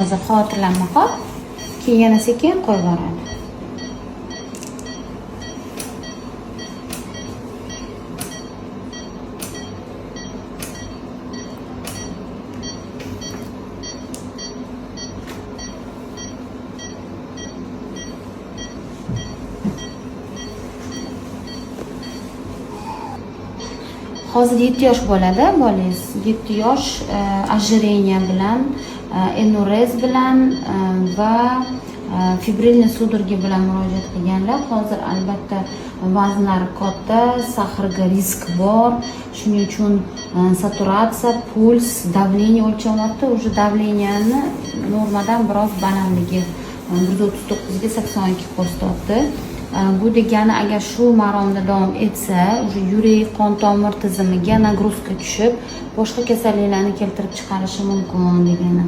Xotirlanma qol. Keyin yana sekin qo'yib boradi. Hozir 7 yosh bo'ladi, bolangiz 7 yosh ojireniya bilan, enurez bilan va fibrilniy sudorga bilan murojaat qilganlar. Hozir albatta vaznlari katta, sahrga risk bor. Shuning uchun saturatsiya, puls, davleniya o'lchamyapti. O'sha davleniyani normadan biroz balandligi 139 ga 82 ko'rsatyapti. Bu degani agar shu maromda davom etsa, o'sha yurak, qon tomir tizimiga nagruzka tushib, boshqa kasalliklarni keltirib chiqarishi mumkin degani.